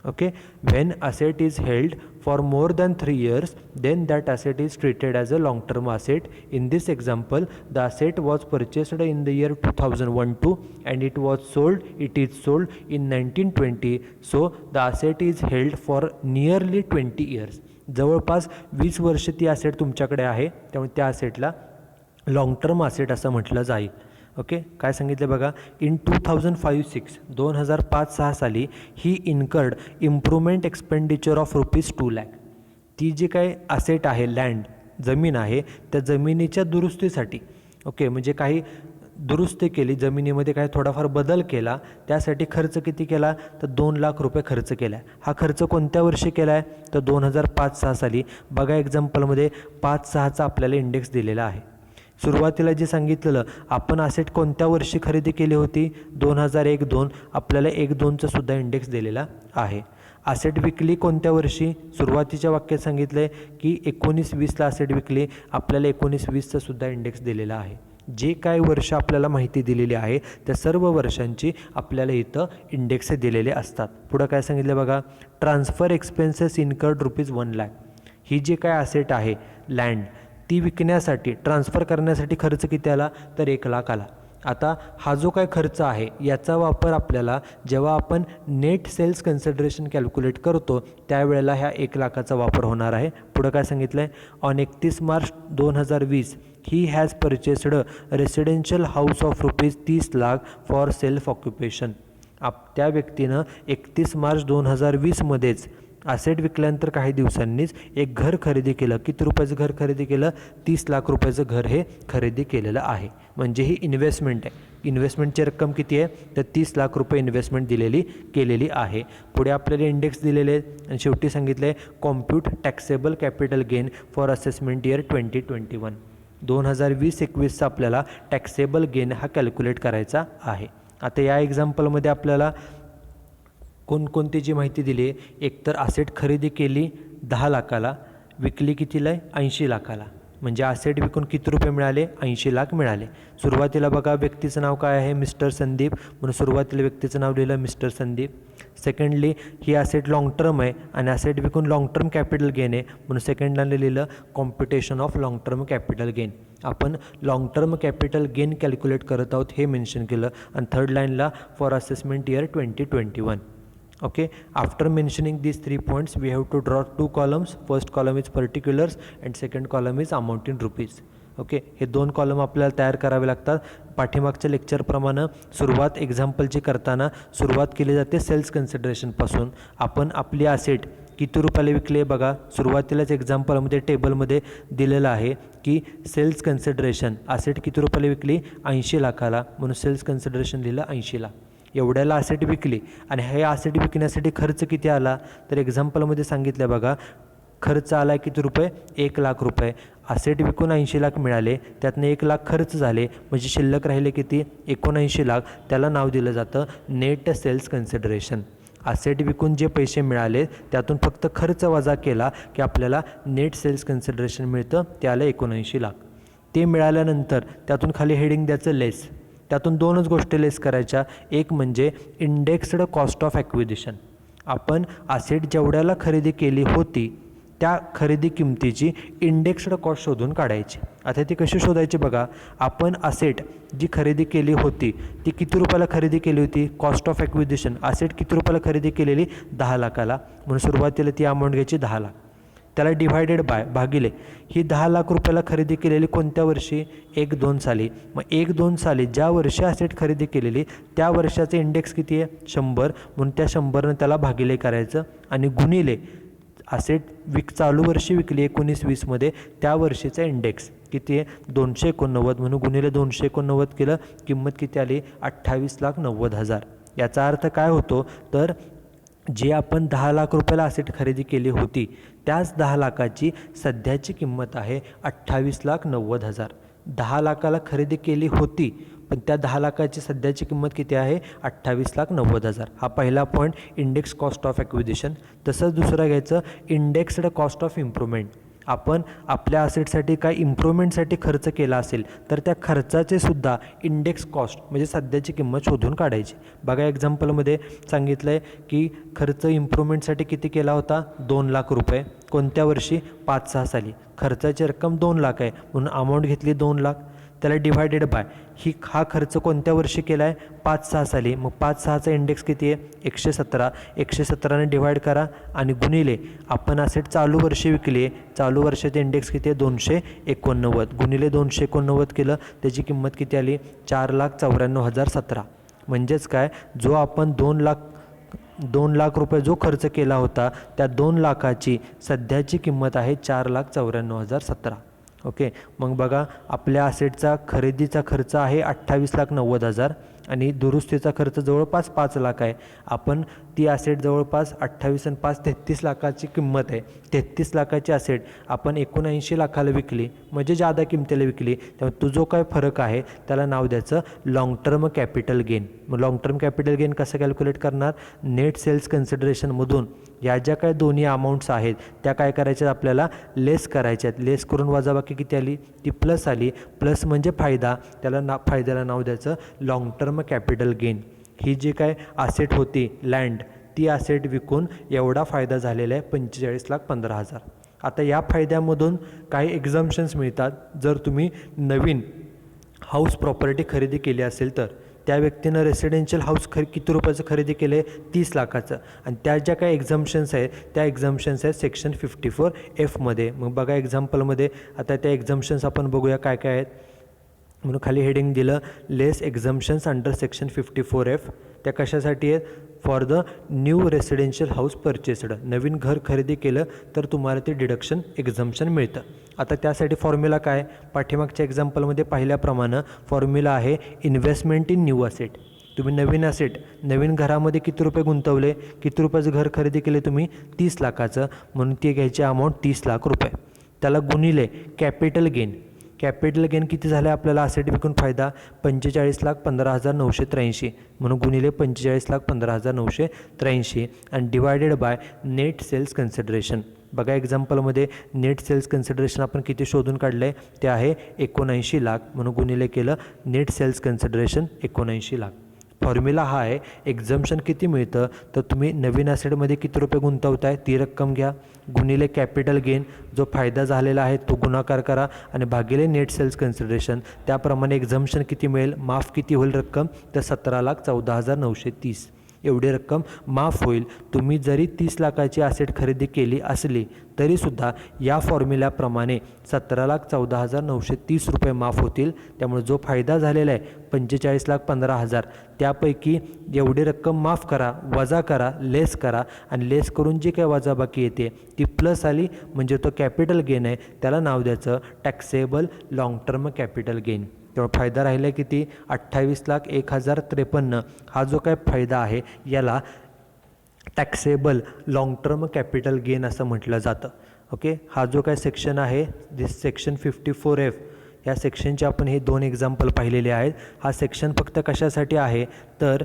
[SPEAKER 1] Okay, when asset is held for more than 3 years, then that asset is treated as a long term asset. In this example, the asset was purchased in the year 2001-2 and it is sold in 1920. So the asset is held for nearly 20 years. जवळपास 20 वर्ष ती asset तुमच्याकडे आहे, त्यामुळे त्या असेटला long term asset असं म्हटलं जाईल. ओके, काय सांगितलं बघा, इन 2005-6 2005-6 साली he incurred improvement expenditure of ₹2 lakh. ती जी काय असेट आहे, लँड जमीन आहे, त्या जमिनीच्या दुरुस्तीसाठी, ओके, म्हणजे काही दुरुस्ती केली, जमिनीमध्ये काही थोडाफार बदल केला, त्यासाठी खर्च किती केला? तर ₹2 लाख खर्च केला आहे. हा खर्च कोणत्या वर्षी केला आहे? तर 2005-6 साली. बघा एक्झाम्पलमध्ये 5-6चा आपल्याला इंडेक्स दिलेला आहे. सुरुवातीला जे सांगितलेलं आपण असेट कोणत्या वर्षी खरेदी केली होती? 2001-2. आपल्याला 1-2चा सुद्धा इंडेक्स दिलेला आहे. असेट विकली कोणत्या वर्षी? सुरुवातीच्या वाक्यात सांगितलं आहे की 19-20ला असेट विकली, आपल्याला 19-20चा सुद्धा इंडेक्स दिलेला आहे. जे काय वर्ष आपल्याला माहिती दिलेली आहे त्या सर्व वर्षांची आपल्याला इथं इंडेक्स दिलेले असतात. पुढं काय सांगितलं बघा, ट्रान्सफर एक्सपेन्सेस इन्कर्ड ₹1 lakh. ही जी काय असेट आहे लँड, ती विकण्यासाठी ट्रान्सफर करण्यासाठी खर्च किती आला? तर 1 लाख आला. आता हा जो काय खर्च आहे याचा वापर आपल्याला जेव्हा आपण नेट सेल्स कन्सिडरेशन कॅल्क्युलेट करतो त्यावेळेला ह्या 1 लाखाचा वापर होणार आहे. पुढं काय सांगितलं आहे, on 31 March 2020 he has purchased residential house of ₹30 lakh for self occupation. त्या व्यक्तीनं 31 मार्च 2020मध्येच असेट विकल्यानंतर काही दिवसांनीच एक घर खरेदी केलं. किती रुपयाचं घर खरेदी केलं? 30 लाख रुपयाचं घर हे खरेदी केलेलं आहे. म्हणजे ही इन्व्हेस्टमेंट आहे. इन्व्हेस्टमेंटची रक्कम किती आहे? तर 30 लाख रुपये इन्व्हेस्टमेंट केलेली आहे. पुढे आपल्याला इंडेक्स दिलेले आहेत आणि शेवटी सांगितलं आहे compute taxable capital gain for assessment year 2021. 2020-21चा आपल्याला टॅक्सेबल गेन हा कॅल्क्युलेट करायचा आहे. आता या एक्झाम्पलमध्ये आपल्याला कोणकोणती जी माहिती दिली आहे, एकतर असेट खरेदी केली 10 लाखाला, विकली कितीला आहे? 80 लाखाला. म्हणजे असेट विकून किती रुपये मिळाले? 80 लाख मिळाले. सुरुवातीला बघा व्यक्तीचं नाव काय आहे? मिस्टर संदीप, म्हणून सुरुवातीला व्यक्तीचं नाव लिहिलं मिस्टर संदीप. सेकंडली ही असेट लाँग टर्म आहे आणि असेट विकून लाँग टर्म कॅपिटल गेन आहे, म्हणून सेकंड लाईनला लिहिलं computation of long term capital gain. आपण long term capital gain calculate करत आहोत हे मेन्शन केलं. आणि थर्ड लाईनला for assessment year 2021. Okay, after mentioning these 3 points we have to draw 2 columns. First column is particulars and second column is amount in rupees. Okay, हे 2 column आपल्याला तयार करावे लागतात. पाठीमागच्या लेक्चरप्रमाणे सुरुवात एक्झाम्पलची करताना सुरुवात केली जाते सेल्स कन्सिडरेशनपासून. आपण आपली असेट किती रुपयाला विकले बघा, सुरुवातीलाच एक्झाम्पलमध्ये टेबलमध्ये दिलेलं आहे की सेल्स कन्सिडरेशन असेट किती रुपयाला विकली? 80 लाखाला, म्हणून सेल्स कन्सिडरेशन लिहिलं 80 लाख. एवढ्याला असेट विकली आणि हे असेट विकण्यासाठी खर्च किती आला? तर एक्झाम्पलमध्ये सांगितलं बघा, खर्च आला किती रुपये? 1 लाख रुपये. असेट विकून 80 लाख मिळाले, त्यातनं 1 लाख खर्च झाले, म्हणजे शिल्लक राहिले किती? 79 लाख. त्याला नाव दिलं जातं नेट सेल्स कन्सिडरेशन. असेट विकून जे पैसे मिळाले त्यातून फक्त खर्च वजा केला की आपल्याला नेट सेल्स कन्सिडरेशन मिळतं, त्याला 79 लाख. ते मिळाल्यानंतर त्यातून खाली हेडिंग द्यायचं लेस. त्यातून 2च गोष्टी लेस करायच्या. एक म्हणजे इंडेक्स्ड कॉस्ट ऑफ ॲक्विजिशन. आपण असेट जेवढ्याला खरेदी केली होती त्या खरेदी किमतीची इंडेक्स्ड कॉस्ट शोधून काढायची. आता ती कशी शोधायची बघा. आपण असेट जी खरेदी केली होती ती किती रुपयाला खरेदी केली होती. कॉस्ट ऑफ ॲक्विजिशन असेट किती रुपयाला खरेदी केलेली 10 लाखाला. म्हणून सुरुवातीला ती अमाऊंट घ्यायची 10 लाख. त्याला डिव्हायडेड बाय भागिले ही 10 लाख रुपयाला खरेदी केलेली कोणत्या वर्षी 1-2 साली. मग 1-2 साली ज्या वर्षी असेट खरेदी केलेली त्या वर्षाचं इंडेक्स किती आहे 100. म्हणून त्या 100नं त्याला भागिले करायचं आणि गुणिले असेट चालू वर्षी विकली 19-20मध्ये त्या वर्षीचा इंडेक्स किती आहे 289. म्हणून गुणिले 289 केलं किंमत किती आली 28,90,000. याचा अर्थ काय होतो तर जे आपण 10 लाख रुपयाला असेट खरेदी केली होती त्याच 10 लाखाची सध्याची किंमत आहे 28,90,000. 10 लाखाला खरेदी केली होती पण त्या 10 लाखाची सध्याची किंमत किती आहे 28,90,000. हा पहिला point index cost of acquisition. तसंच दुसरं घ्यायचं इंडेक्स्ड कॉस्ट ऑफ इम्प्रूव्हमेंट. आपण आपल्या असेटसाठी काय इम्प्रूव्हमेंटसाठी खर्च केला असेल तर त्या खर्चाचे सुद्धा इंडेक्स कॉस्ट म्हणजे सध्याची किंमत शोधून काढायची. बघा एक्झाम्पलमध्ये सांगितलं आहे की खर्च इम्प्रूव्हमेंटसाठी किती केला होता 2 लाख रुपये. कोणत्या वर्षी 5-6 साली. खर्चाची रक्कम 2 लाख आहे म्हणून अमाऊंट घेतली 2 लाख. त्याला डिव्हायडेड बाय हा खर्च कोणत्या वर्षी केला आहे 5-6 साली. मग 5-6चा इंडेक्स किती आहे 117. 117ने डिवाईड करा आणि गुणिले आपण असेट चालू वर्षी विकली आहे. चालू वर्षाचे इंडेक्स किती आहे 289. गुणिले 289 केलं त्याची किंमत किती आली 4,94,017. म्हणजेच काय जो आपण 2 लाख रुपये जो खर्च केला होता त्या 2 लाखाची सध्याची किंमत आहे 4,94,017. ओके. मग बघा आपल्या असेटचा खरेदीचा खर्च आहे 28,90,000 आणि दुरुस्तीचा खर्च जवळपास 5 लाख आहे. आपण ती असेट जवळपास 28 आणि 5 33 लाखाची किंमत आहे. 33 लाखाची असेट आपण 79 लाखाला विकली म्हणजे जादा किमतीला विकली. त्यामुळे तो जो काय फरक आहे त्याला नाव द्यायचं लाँग टर्म कॅपिटल गेन. मग लाँग टर्म कॅपिटल गेन कसं कॅल्क्युलेट करणार नेट सेल्स कन्सिडरेशनमधून या ज्या काय दोन्ही अमाऊंट्स आहेत त्या काय करायच्या आपल्याला लेस करायच्या आहेत. लेस करून वजाबाकी किती आली ती प्लस आली. प्लस म्हणजे फायदा त्याला फायद्याला नाव द्यायचं लाँग टर्म कॅपिटल गेन. ही जी काय असेट होती लँड ती असेट विकून एवढा फायदा झालेला आहे 45,15,000. आता या फायद्यामधून काही एक्झम्पशन्स मिळतात. जर तुम्ही नवीन हाऊस प्रॉपर्टी खरेदी केली असेल तर त्या व्यक्तीनं रेसिडेन्शियल हाऊस किती रुपयाचं खरेदी केलं आहे 30 लाखाचं. आणि त्या ज्या काही एक्झम्पशन्स आहेत त्या एक्झम्पशन्स आहेत सेक्शन 54F. मग बघा एक्झाम्पलमध्ये आता त्या एक्झम्पशन्स आपण बघूया काय काय आहेत. म्हणून खाली हेडिंग दिलं लेस एक्झम्पशन्स अंडर सेक्शन 54F. त्या कशासाठी आहेत for the new residential house purchased. नवीन घर खरेदी केलं तर तुम्हाला ते डिडक्शन एक्झम्पशन मिळतं. आता त्यासाठी फॉर्म्युला काय पाठीमागच्या एक्झाम्पलमध्ये पाहिल्याप्रमाणे फॉर्म्युला आहे इन्व्हेस्टमेंट इन न्यू असेट. तुम्ही नवीन असेट नवीन घरामध्ये किती रुपये गुंतवले किती रुपयाचं घर खरेदी केले तुम्ही 30 लाखाचं म्हणून ती घ्यायची अमाऊंट 30 लाख रुपये. त्याला गुणिले कॅपिटल गेन. कॅपिटल गेन किती झालं आपल्याला असेट विकून फायदा 45,15,983 म्हणून गुणिले 45,15,983 आणि divided by net sales consideration. बघा एक्झाम्पलमध्ये नेट सेल्स कन्सिडरेशन आपण किती शोधून काढलं आहे ते आहे 79 लाख म्हणून गुणिले केलं net sales consideration 79 lakh. Formula हा आहे एक्झम्पशन किती मिळतं तर तुम्ही नवीन असेटमध्ये किती रुपये गुंतवताय ती रक्कम घ्या गुणिले कॅपिटल गेन जो फायदा झालेला आहे तो गुणाकार करा आणि भागिले नेट सेल्स कन्सिडरेशन. त्याप्रमाणे एक्झम्पशन किती मिळेल माफ किती होईल रक्कम तर 17,14,930 एवढी रक्कम माफ होईल. तुम्ही जरी 30 लाखाची असेट खरेदी केली असली तरीसुद्धा या फॉर्म्युल्याप्रमाणे 17,14,930 रुपये माफ होतील. त्यामुळे जो फायदा झालेला आहे 45,15,000 त्यापैकी एवढी रक्कम माफ करा वजा करा लेस करा आणि लेस करून जी काही वजाबाकी येते ती प्लस आली म्हणजे तो कॅपिटल गेन आहे त्याला नाव द्यायचं taxable long term capital gain. तेव्हा फायदा राहिला आहे किती 28,01,053. हा जो काय फायदा आहे याला taxable long term capital gain असं म्हटलं जातं. ओके. हा जो काय सेक्शन आहे दिस सेक्शन 54F या सेक्शनचे आपण हे 2 एक्झाम्पल पाहिलेले आहेत. हा सेक्शन फक्त कशासाठी आहे तर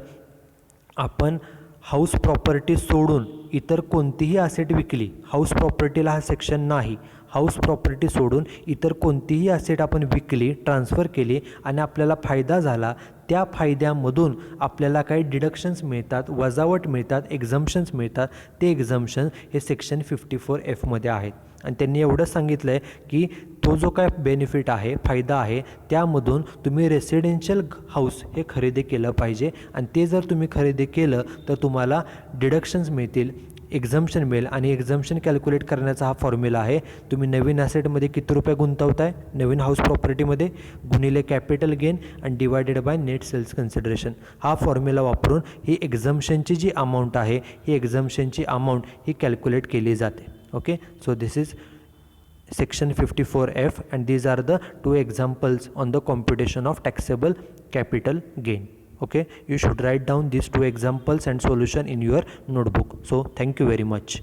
[SPEAKER 1] आपण हाऊस प्रॉपर्टी सोडून इतर कोणतीही असेट विकली हाऊस प्रॉपर्टीला हा सेक्शन नाही. हाऊस प्रॉपर्टी सोडून इतर कोणतीही असेट आपण विकली ट्रान्सफर केली आणि आपल्याला फायदा झाला त्या फायद्यामधून आपल्याला काही डिडक्शन्स मिळतात वजावट मिळतात एक्झम्पशन्स मिळतात. ते एक्झम्पशन्स हे सेक्शन 54F आहेत. आणि त्यांनी एवढंच सांगितलं आहे की तो जो काय बेनिफिट आहे, फायदा आहे, त्यामधून तुम्ही रेसिडेन्शियल हाऊस हे खरेदी केलं पाहिजे आणि ते जर तुम्ही खरेदी केलं तर तुम्हाला डिडक्शन्स मिळतील, एक्झम्पशन मिळेल आणि एक्झम्पशन कॅल्क्युलेट करण्याचा हा फॉर्म्युला आहे. तुम्ही नवीन ॲसेटमध्ये किती रुपये गुंतवताय, नवीन हाऊस प्रॉपर्टीमध्ये, गुणिले कॅपिटल गेन आणि divided by net sales consideration. हा फॉर्म्युला वापरून ही एक्झम्पशनची जी अमाऊंट आहे, ही एक्झम्पशनची अमाऊंट ही कॅल्क्युलेट केली जाते. Okay, so this is Section 54F and these are the two examples on the computation of taxable capital gain. Okay, you should write down these two examples and solution in your notebook. So thank you very much.